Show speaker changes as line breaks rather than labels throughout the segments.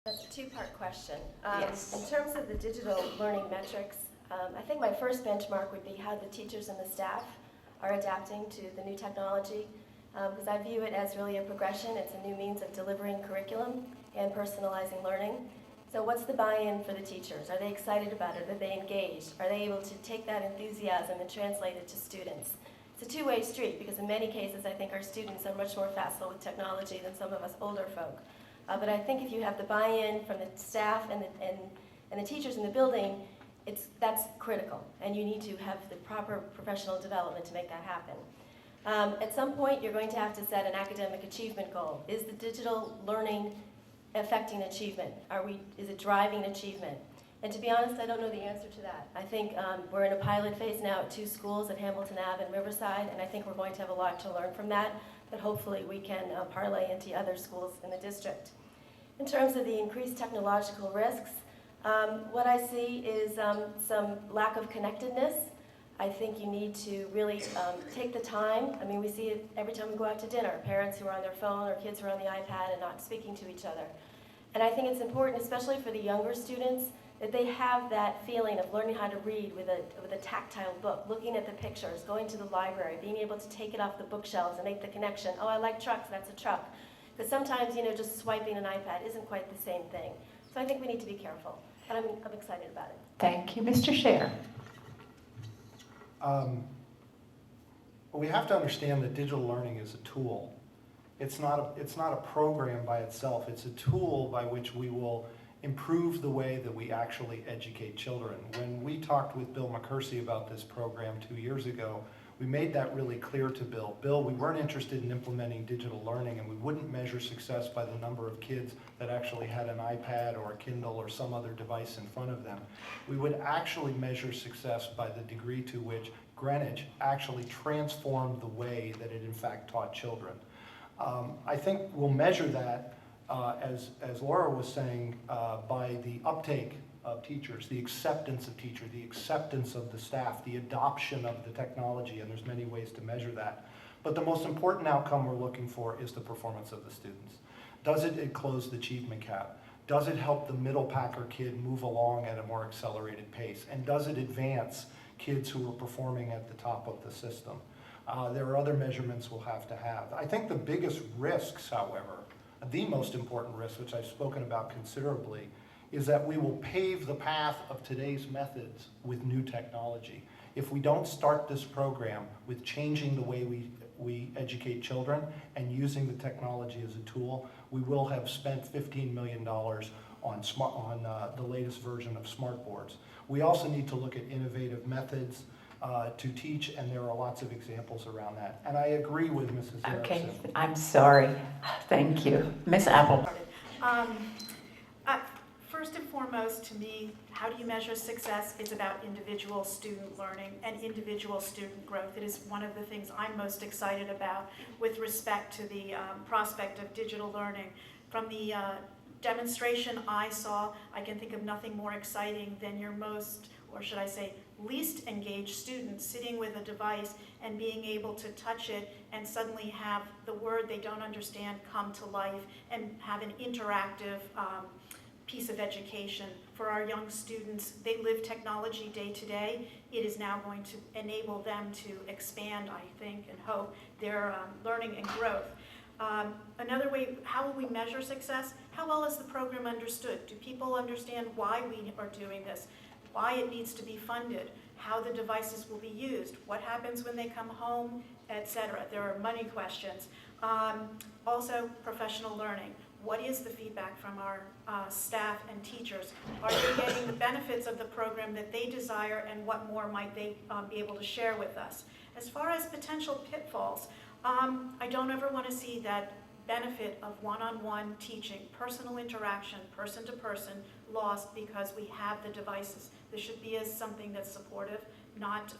That's a two-part question.
Yes.
In terms of the digital learning metrics, I think my first benchmark would be how the teachers and the staff are adapting to the new technology, because I view it as really a progression. It's a new means of delivering curriculum and personalizing learning. So what's the buy-in for the teachers? Are they excited about it? Are they engaged? Are they able to take that enthusiasm and translate it to students? It's a two-way street, because in many cases I think our students are much more facile with technology than some of us older folk. But I think if you have the buy-in from the staff and the teachers in the building, that's critical, and you need to have the proper professional development to make that happen. At some point, you're going to have to set an academic achievement goal. Is the digital learning affecting achievement? Is it driving achievement? And to be honest, I don't know the answer to that. I think we're in a pilot phase now at 2 schools at Hamilton Ave and Riverside, and I think we're going to have a lot to learn from that hopefully we can parlay into other schools in the district. In terms of the increased technological risks, what I see is some lack of connectedness. I think you need to really take the time. I mean, we see it every time we go out to dinner, parents who are on their phone or kids who are on the iPad and not speaking to each other. And I think it's important, especially for the younger students, that they have that feeling of learning how to read with a tactile book, looking at the pictures, going to the library, being able to take it off the bookshelves and make the connection. Oh, I like trucks, that's a truck. Because sometimes, just swiping an iPad isn't quite the same thing. So I think we need to be careful, and I'm excited about it.
Thank you. Mr. Scher.
We have to understand that digital learning is a tool. It's not a program by itself. It's a tool by which we will improve the way that we actually educate children. When we talked with Bill McCursey about this program 2 years ago, we made that really clear to Bill. Bill, we weren't interested in implementing digital learning, and we wouldn't measure success by the number of kids that actually had an iPad or a Kindle or some other device in front of them. We would actually measure success by the degree to which Greenwich actually transformed the way that it in fact taught children. I think we'll measure that, as Laura was saying, by the uptake of teachers, the acceptance of teachers, the acceptance of the staff, the adoption of the technology, and there's many ways to measure that. But the most important outcome we're looking for is the performance of the students. Does it close the achievement gap? Does it help the middle packer kid move along at a more accelerated pace? And does it advance kids who are performing at the top of the system? There are other measurements we'll have to have. I think the biggest risks, however, the most important risk, which I've spoken about considerably, is that we will pave the path of today's methods with new technology. If we don't start this program with changing the way we educate children and using the technology as a tool, we will have spent $15 million on the latest version of smart boards. We also need to look at innovative methods to teach, and there are lots of examples around that. And I agree with Mrs.
Okay,
Erickson.
I'm sorry. Thank you. Ms. Apple.
First and foremost, to me, how do you measure success? It's about individual student learning and individual student growth. It is one of the things I'm most excited about with respect to the prospect of digital learning. From the demonstration I saw, I can think of nothing more exciting than your most, or should I say, least engaged students sitting with a device and being able to touch it and suddenly have the word they don't understand come to life and have an interactive piece of education. For our young students, they live technology day to day. It is now going to enable them to expand, I think, and hope, their learning and growth. Another way, how will we measure success? How well is the program understood? Do people understand why we are doing this? Why it needs to be funded? How the devices will be used? What happens when they come home, etc. There are money questions. Also, professional learning. What is the feedback from our staff and teachers? Are they getting the benefits of the program that they desire, and what more might they be able to share with us? As far as potential pitfalls, I don't ever want to see that benefit of one-on-one teaching, personal interaction, person to person, lost because we have the devices. This should be as something that's supportive, not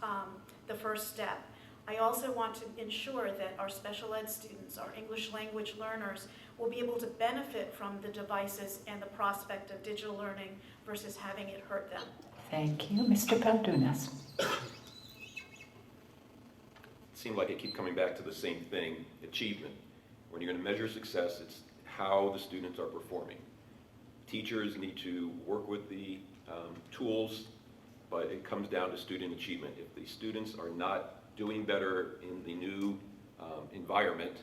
the first step. I also want to ensure that our special ed students, our English language learners, will be able to benefit from the devices and the prospect of digital learning versus having it hurt them.
Thank you. Mr. Paldunas.
It seems like I keep coming back to the same thing, achievement. When you're going to measure success, it's how the students are performing. Teachers need to work with the tools, but it comes down to student achievement. If the students are not doing better in the new environment,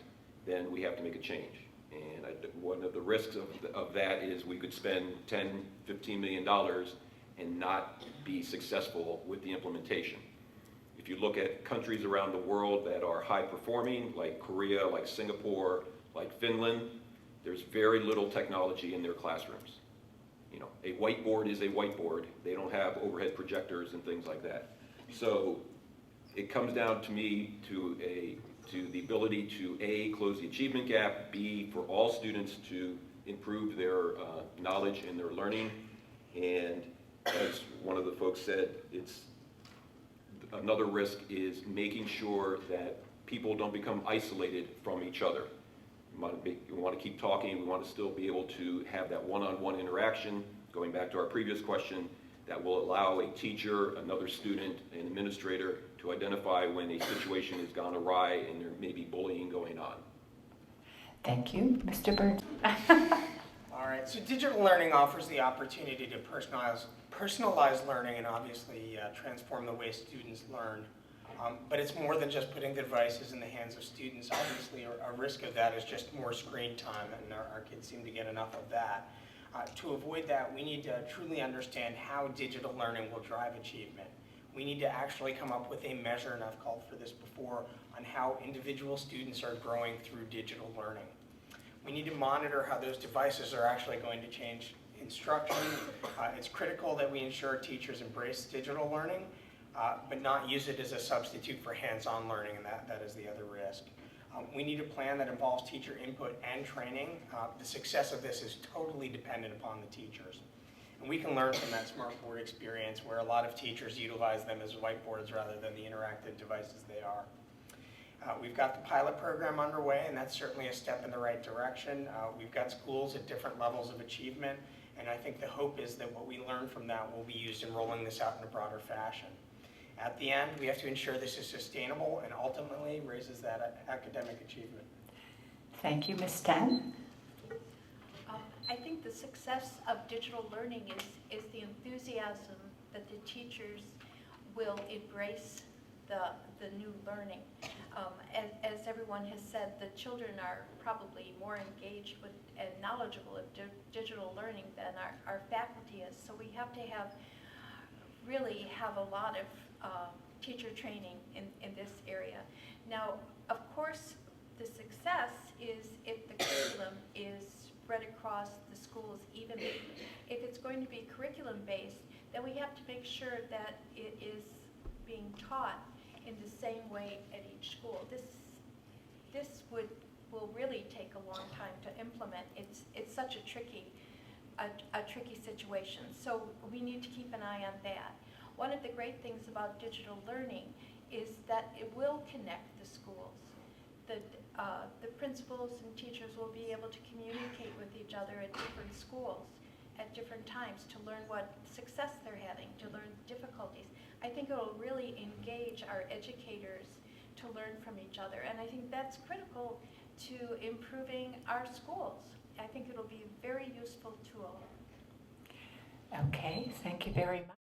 then we have to make a change. And one of the risks of that is we could spend $10, $15 million and not be successful with the implementation. If you look at countries around the world that are high performing, like Korea, like Singapore, like Finland, there's very little technology in their classrooms. You know, a whiteboard is a whiteboard. They don't have overhead projectors and things like that. So it comes down to me to the ability to A, close the achievement gap, B, for all students to improve their knowledge and their learning. And as one of the folks said, it's another risk is making sure that people don't become isolated from each other. We want to keep talking. We want to still be able to have that one-on-one interaction, going back to our previous question, that will allow a teacher, another student, an administrator to identify when a situation has gone awry and there may be bullying going on.
Thank you. Mr. Burns.
All right, so digital learning offers the opportunity to personalize learning and obviously transform the way students learn. But it's more than just putting the devices in the hands of students. Obviously, a risk of that is just more screen time, and our kids seem to get enough of that. To avoid that, we need to truly understand how digital learning will drive achievement. We need to actually come up with a measure, and I've called for this before, on how individual students are growing through digital learning. We need to monitor how those devices are actually going to change instruction. It's critical that we ensure teachers embrace digital learning, but not use it as a substitute for hands-on learning, and that is the other risk. We need a plan that involves teacher input and training. The success of this is totally dependent upon the teachers. And we can learn from that smart board experience where a lot of teachers utilize them as whiteboards rather than the interactive devices they are. We've got the pilot program underway, and that's certainly a step in the right direction. We've got schools at different levels of achievement, and I think the hope is that what we learn from that will be used in rolling this out in a broader fashion. At the end, we have to ensure this is sustainable and ultimately raises that academic achievement.
Thank you, Ms. Tan.
I think the success of digital learning is the enthusiasm that the teachers will embrace the new learning. As everyone has said, the children are probably more engaged with and knowledgeable of digital learning than our faculty is. So we have to really have a lot of teacher training in this area. Now, of course, the success is if the curriculum is spread across the schools evenly. If it's going to be curriculum-based, then we have to make sure that it is being taught in the same way at each school. This will really take a long time to implement. It's such a tricky situation. So we need to keep an eye on that. One of the great things about digital learning is that it will connect the schools. The principals and teachers will be able to communicate with each other at different schools at different times to learn what success they're having, to learn difficulties. I think it will really engage our educators to learn from each other, and I think that's critical to improving our schools. I think it'll be a very useful tool.
Okay, thank you very much.